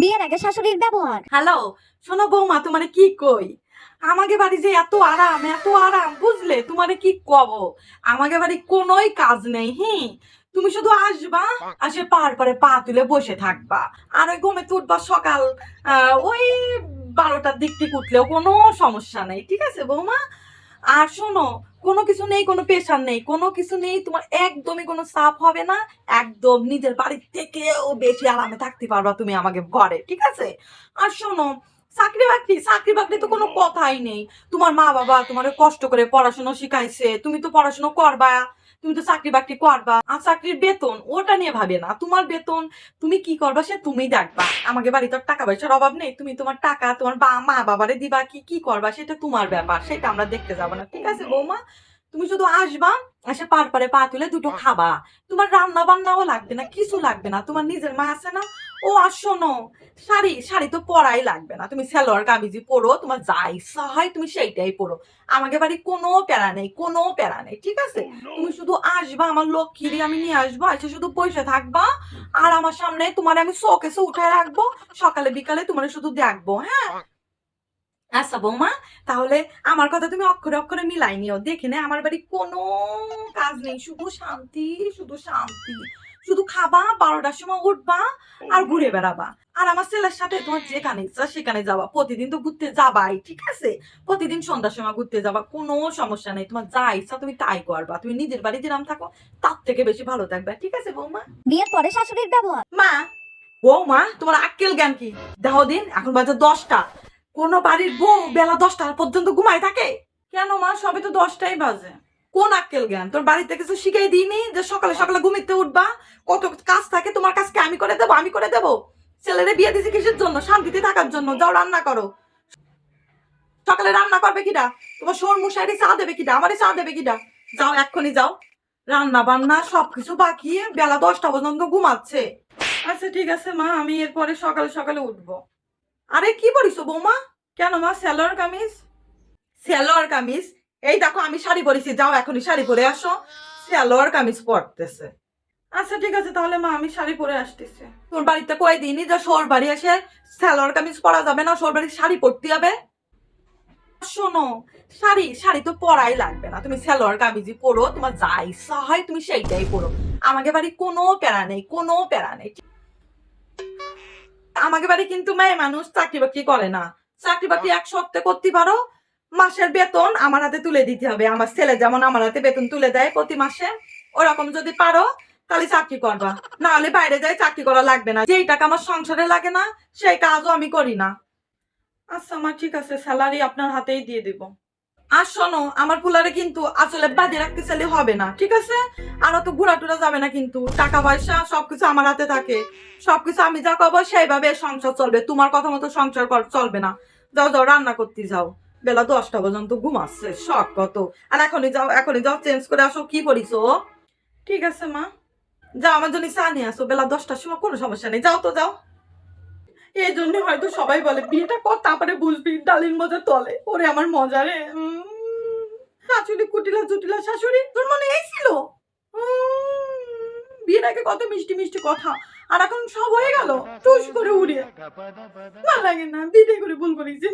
বিয়ের আগে শাশুড়ির ব্যবহার। হ্যালো, শোনো বৌমা, তোমারে কি কই, আমাকে বাড়ি যে এত আরাম এত আরাম, বুঝলে? তোমারে কি কব, আমাকে বাড়ি কোনোই কাজ নেই। তুমি শুধু আসবা, আসে পার করে পা তুলে বসে থাকবা, আর ওই ঘুমে উঠবা সকাল ওই 12টার দিক থেকে উঠলেও কোনো সমস্যা নেই, ঠিক আছে বৌমা? আর শোনো, কোনো কিছু নেই, কোনো প্রেশার নেই, কোনো কিছু নেই, তোমার একদমই কোনো চাপ হবে না। একদম নিজের বাড়ির থেকেও বেশি আরামে থাকতে পারবা তুমি আমাকে ঘরে, ঠিক আছে? আর শোনো, চাকরি বাকরি চাকরি বাকরি তো কোনো কথাই নেই। তোমার মা বাবা তোমার কষ্ট করে পড়াশোনা শিখাইছে, তুমি তো পড়াশোনা করবা, তুমি তো চাকরি বাকরি করবা। আর চাকরির বেতন ওটা নিয়ে ভাবে না, তোমার বেতন তুমি কি করবা সে তুমি দেখবা। আমাকে বাড়িতে টাকা পয়সার অভাব নেই, তুমি তোমার টাকা তোমার মা বাবারে দিবা, কি কি করবা সেটা তোমার ব্যাপার, সেটা আমরা দেখতে যাবো না, ঠিক আছে বৌমা? তুমি শুধু আসবা, এসে পার পারে পা তুলে দুটো খাবা। তোমার রান্না বান্নাও লাগবে না, কিছু লাগবে না, তোমার নিজের মা আছে না। ও আর শোনো, শাড়ি শাড়ি তো পরাই লাগবে না, তুমি সালোয়ার কামিজই পরো, তোমার যা ইচ্ছা হয় তুমি সেইটাই পরো। আমাকে বাড়ি কোনো প্যারা নেই, কোনো প্যারা নেই, ঠিক আছে? তুমি শুধু আসবা, আমার লক্ষ্মীরই আমি নিয়ে আসবো, এসে শুধু বসে থাকবা, আর আমার সামনে তোমার আমি শোকেসে উঠায় রাখবো, সকালে বিকালে তোমার শুধু দেখবো, হ্যাঁ? আচ্ছা বৌমা, তাহলে আমার কথা তুমি অক্ষরে অক্ষরে মিলাই নিও, দেখে নে আমার বাড়ি কোনো কাজ নেই, শুধু শান্তি, শুধু শান্তি। শুধু খাবা, 12টার সময় উঠবা, আর ঘুরে বেড়াবা। আর আমার ছেলের সাথে তোমার যেখানে ইচ্ছা সেখানে যাবা, প্রতিদিন তো ঘুরতে যাবাই, ঠিক আছে? প্রতিদিন সন্ধ্যার সময় ঘুরতে যাবা, কোনো সমস্যা নেই, তোমার যা ইচ্ছা তুমি তাই করবা। তুমি নিজের বাড়ি যেরাম থাকো তার থেকে বেশি ভালো থাকবে, ঠিক আছে বৌমা? বিয়ের পরে শাশুড়ির ব্যবহার। মা, বৌমা, তোমার আক্কেল জ্ঞান কি? দেখো দিন এখন বাজে 10টা, কোন বাড়ির বউ বেলা 10টা পর্যন্ত ঘুমায় থাকে? কেন মা, সবে তো 10টাই বাজে। কোন আক্কেল জ্ঞান? তোর বাড়িতে কিছু শিখাই দিইনি যে সকালে সকালে ঘুমিতে উঠবা? কত কাজ থাকে, তোমার কাজকে আমি করে দেবো? আমি করে দেবো? ছেলেরে বিয়ে দিছি কিসের জন্য? শান্তিতে থাকার জন্য। যাও রান্না করো। সকালে রান্না করবে কিডা? তোমার শোর মশাইরে চা দেবে কিডা? আমারে চা দেবে কিডা? যাও এক্ষুনি যাও, রান্না বান্না সবকিছু বাকি, বেলা 10টা পর্যন্ত ঘুমাচ্ছে। আচ্ছা ঠিক আছে মা, আমি এরপরে সকালে সকালে উঠবো। আরে কি পরিছো বৌমা? কেন মা, সালোয়ার কামিজ? সালোয়ার কামিজ? এই দেখো আমি শাড়ি পরেছি, যাও এখনই শাড়ি পরে আসো। সালোয়ার কামিজ পরতেছে। আচ্ছা ঠিক আছে তাহলে মা, আমি শাড়ি পরে আসতেছি। তোর বাড়িতে কই দিনই যে শোর বাড়ি এসে সালোয়ার কামিজ পরা যাবে না, শোর বাড়ির শাড়ি পরতে হবে। শোনো, শাড়ি শাড়ি তো পরাই লাগবে না, তুমি সালোয়ার কামিজই পরো, তোমার যা ইচ্ছা হয় তুমি সেইটাই পরো। আমাকে বাড়ি কোনো প্যারা নেই, কোনো প্যারা নেই। আমাকে বাড়ি কিন্তু মেয়ে মানুষ চাকরি বাকরি করে না। চাকরি বাকরি এক সপ্তাহে করতে পারো, মাসের বেতন আমার হাতে তুলে দিতে হবে। আমার ছেলে যেমন আমার হাতে বেতন তুলে দেয় প্রতি মাসে, ওরকম যদি পারো তাহলে চাকরি করবা, না হলে বাইরে যাই চাকরি করা লাগবে না। যেই টাকা আমার সংসারে লাগে না সেই কাজও আমি করি না। আচ্ছা আমার ঠিক আছে, স্যালারি আপনার হাতেই দিয়ে দিব। আর শোনো, আমার পুলারে কিন্তু আসলে বাদে রাখতে চাইলে হবে না, ঠিক আছে? আর অত ঘোরা টুরা যাবে না, কিন্তু টাকা পয়সা সবকিছু আমার হাতে থাকে, সবকিছু আমি যা করবো সেইভাবে সংসার চলবে, তোমার কথা মতো সংসার চলবে না। যাও যাও রান্না করতে যাও, বেলা 10টা পর্যন্ত ঘুমাচ্ছে, শখ কত। আর এখনই যাও চেঞ্জ করে আসো, কি পড়িছো? ঠিক আছে মা, যাও আমার জন্য চা নিয়ে আসো, বেলা 10টার সময় কোনো সমস্যা নেই, যাও তো যাও। এই জন্য হয়তো সবাই বলে বিয়েটা কর তারপরে বুঝবি ডালির মজা তলে, ওরে আমার মজা রে। শাশুড়ি কুটিলা জুটিলা শাশুড়ি, তোর মনে এই ছিল? বিয়ের আগে কত মিষ্টি মিষ্টি কথা, আর এখন সব হয়ে গেল টুস করে উড়িয়ে। ভালো লাগে না, বিয়ে করে ভুল করেছি।